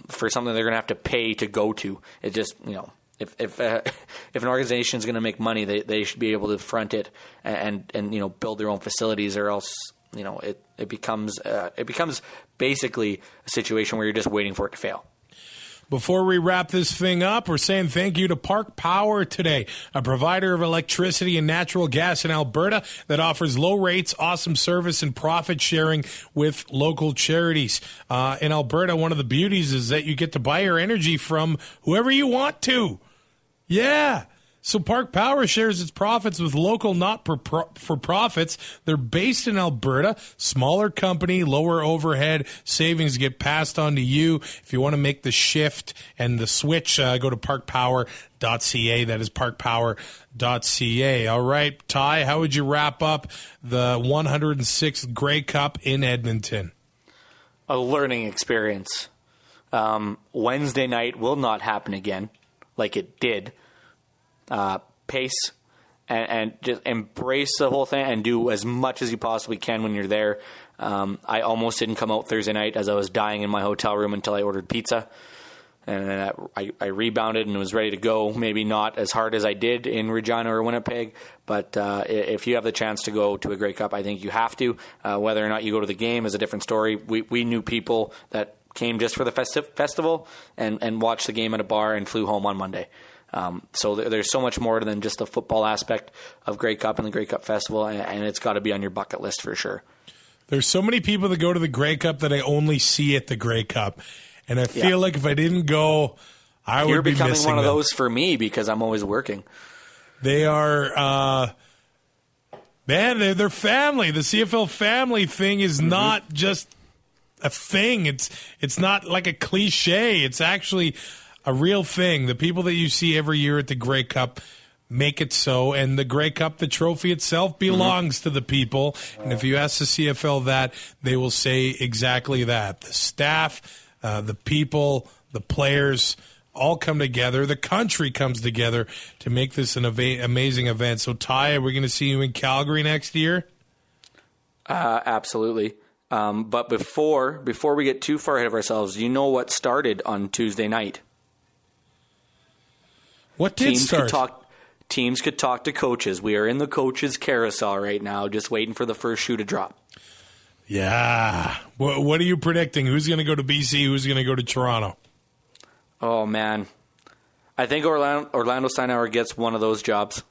for something they're going to have to pay to go to. It just, if an organization is going to make money, they should be able to front it and build their own facilities, or else it becomes basically a situation where you're just waiting for it to fail. Before we wrap this thing up, we're saying thank you to Park Power today, a provider of electricity and natural gas in Alberta that offers low rates, awesome service, and profit sharing with local charities. In Alberta, one of the beauties is that you get to buy your energy from whoever you want to. Yeah. So Park Power shares its profits with local not-for-profits. They're based in Alberta. Smaller company, lower overhead. Savings get passed on to you. If you want to make the shift and the switch, go to parkpower.ca. That is parkpower.ca. All right, Ty, how would you wrap up the 106th Grey Cup in Edmonton? A learning experience. Wednesday night will not happen again like it did. Pace and just embrace the whole thing and do as much as you possibly can when you're there. I almost didn't come out Thursday night as I was dying in my hotel room until I ordered pizza. And then I rebounded and was ready to go. Maybe not as hard as I did in Regina or Winnipeg, but if you have the chance to go to a Grey Cup, I think you have to. Whether or not you go to the game is a different story. We knew people that came just for the festival and watched the game at a bar and flew home on Monday. So there's so much more than just the football aspect of Grey Cup and the Grey Cup Festival, and it's got to be on your bucket list for sure. There's so many people that go to the Grey Cup that I only see at the Grey Cup, and I feel like if I didn't go, I would be missing them. You're becoming one of those for me because I'm always working. They are, they're family. The CFL family thing is not just a thing. It's not like a cliche. It's actually a real thing. The people that you see every year at the Grey Cup make it so, and the Grey Cup, the trophy itself, belongs to the people. And if you ask the CFL that, they will say exactly that. The staff, the people, the players all come together. The country comes together to make this an amazing event. So, Ty, are we going to see you in Calgary next year? Absolutely. But before we get too far ahead of ourselves, you know what started on Tuesday night? What did start? Teams could talk to coaches. We are in the coaches' carousel right now, just waiting for the first shoe to drop. Yeah. What are you predicting? Who's going to go to BC? Who's going to go to Toronto? Oh, man. I think Orlando Steinauer gets one of those jobs.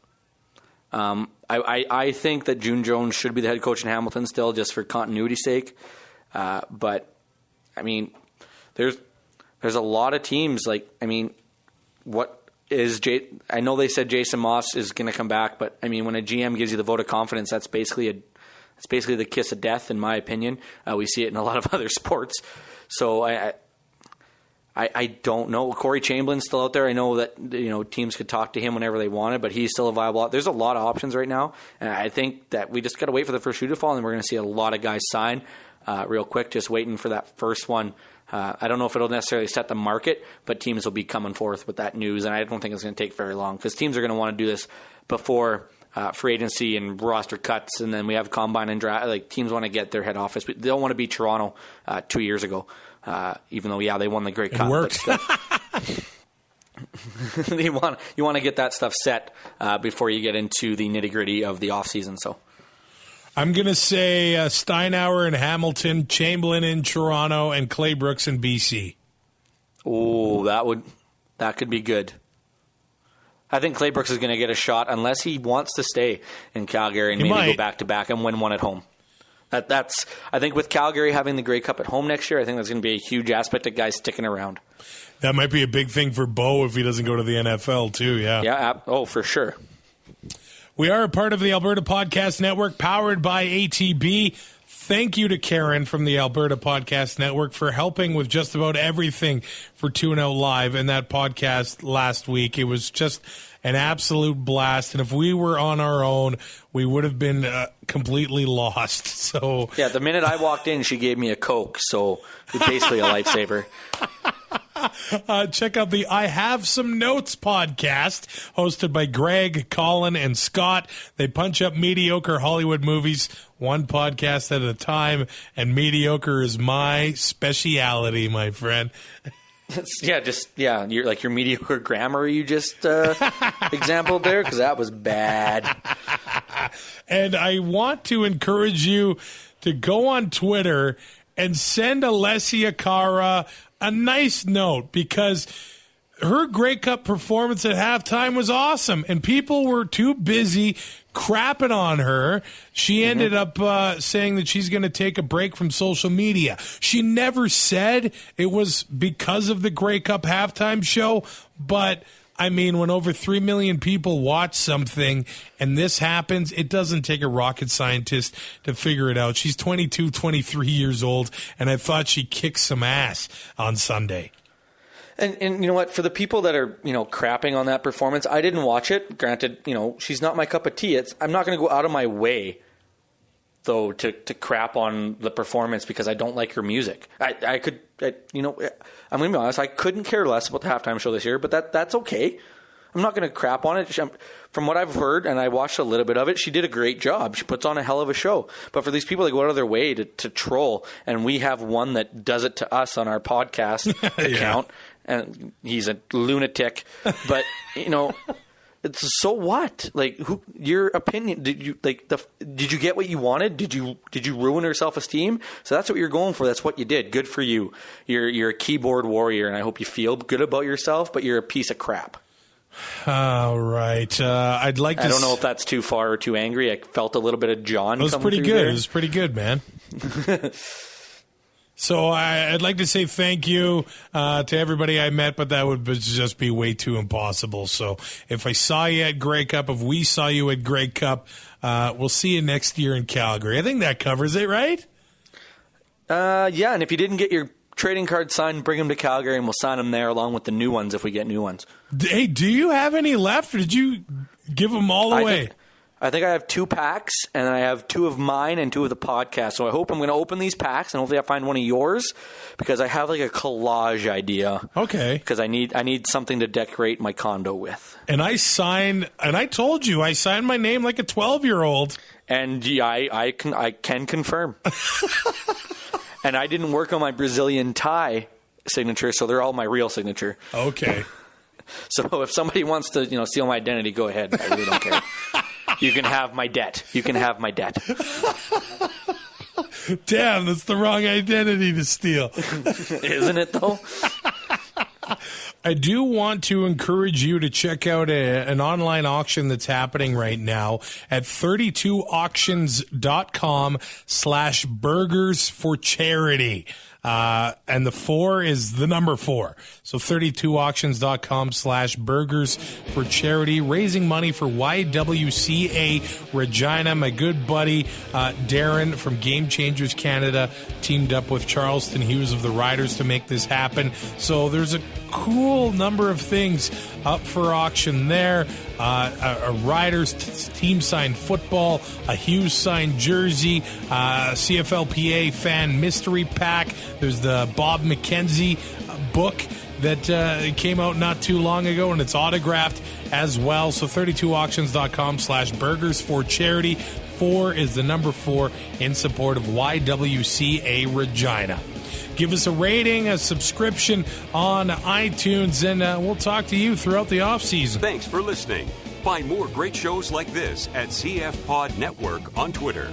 I think that June Jones should be the head coach in Hamilton still, just for continuity's sake. But, I mean, there's a lot of teams. I know they said Jason Moss is going to come back, but I mean, when a GM gives you the vote of confidence, that's basically the kiss of death, in my opinion. We see it in a lot of other sports. So I don't know. Corey Chamberlain's still out there. I know that teams could talk to him whenever they wanted, but he's still a viable. There's a lot of options right now, and I think that we just got to wait for the first shoe to fall, and we're going to see a lot of guys sign real quick. Just waiting for that first one. I don't know if it'll necessarily set the market, but teams will be coming forth with that news, and I don't think it's going to take very long because teams are going to want to do this before free agency and roster cuts, and then we have combine and draft. Teams want to get their head office. They don't want to be Toronto 2 years ago, even though they won the Grey Cup. It worked. You want to get that stuff set before you get into the nitty gritty of the offseason. So. I'm going to say Steinauer in Hamilton, Chamberlain in Toronto, and Clay Brooks in BC. Oh, that could be good. I think Clay Brooks is going to get a shot unless he wants to stay in Calgary and maybe go back-to-back and win one at home. That's I think with Calgary having the Grey Cup at home next year, I think that's going to be a huge aspect of guys sticking around. That might be a big thing for Bo if he doesn't go to the NFL too, yeah. Yeah, for sure. We are a part of the Alberta Podcast Network, powered by ATB. Thank you to Karen from the Alberta Podcast Network for helping with just about everything for Tune Out Live and that podcast last week. It was just an absolute blast. And if we were on our own, we would have been completely lost. So yeah, the minute I walked in, she gave me a Coke. So it's basically a lifesaver. Check out the I Have Some Notes podcast, hosted by Greg, Colin, and Scott. They punch up mediocre Hollywood movies, one podcast at a time, and mediocre is my speciality, my friend. You're like your mediocre grammar you just exampled there, because that was bad. And I want to encourage you to go on Twitter and send Alessia Cara a nice note, because her Grey Cup performance at halftime was awesome, and people were too busy crapping on her. She ended up saying that she's going to take a break from social media. She never said it was because of the Grey Cup halftime show, but I mean, when over 3 million people watch something and this happens, it doesn't take a rocket scientist to figure it out. She's 22, 23 years old, and I thought she kicked some ass on Sunday. And you know what? For the people that are, crapping on that performance, I didn't watch it. Granted, she's not my cup of tea. I'm not going to go out of my way, though, to crap on the performance because I don't like her music. I'm going to be honest, I couldn't care less about the halftime show this year, but that's okay. I'm not going to crap on it. From what I've heard, and I watched a little bit of it, she did a great job. She puts on a hell of a show. But for these people that go out of their way to troll, and we have one that does it to us on our podcast account, and he's a lunatic, but, it's so what? Like, your opinion? Did you did you get what you wanted? Did you ruin her self-esteem? So that's what you're going for. That's what you did. Good for you. You're a keyboard warrior, and I hope you feel good about yourself. But you're a piece of crap. All right. I don't know if that's too far or too angry. I felt a little bit of John. It was pretty good. There. It was pretty good, man. So I'd like to say thank you to everybody I met, but that would just be way too impossible. So if I saw you at Grey Cup, if we saw you at Grey Cup, we'll see you next year in Calgary. I think that covers it, right? Yeah, and if you didn't get your trading card signed, bring them to Calgary, and we'll sign them there along with the new ones if we get new ones. Hey, do you have any left, or did you give them all away? I think I have 2 packs, and I have 2 of mine and 2 of the podcast. So I hope I'm going to open these packs, and hopefully I find one of yours, because I have like a collage idea. Okay. Because I need something to decorate my condo with. And I told you, I signed my name like a 12-year-old. And yeah, I can confirm. And I didn't work on my Brazilian Ty signature, so they're all my real signature. Okay. So if somebody wants to, steal my identity, go ahead. I really don't care. You can have my debt. Damn, that's the wrong identity to steal. Isn't it, though? I do want to encourage you to check out an online auction that's happening right now at 32auctions.com/burgers for charity. And the 4 is the number 4. So 32auctions.com/burgers for charity, raising money for YWCA Regina. My good buddy, Darren from Game Changers Canada teamed up with Charleston Hughes of the Riders to make this happen. So there's a cool number of things up for auction there. A Riders team signed football, a Hughes signed jersey, CFLPA fan mystery pack. There's the Bob McKenzie book that came out not too long ago, and it's autographed as well. So 32auctions.com/burgers for charity. 4 is the number 4 in support of YWCA Regina. Give us a rating, a subscription on iTunes, and we'll talk to you throughout the offseason. Thanks for listening. Find more great shows like this at CF Pod Network on Twitter.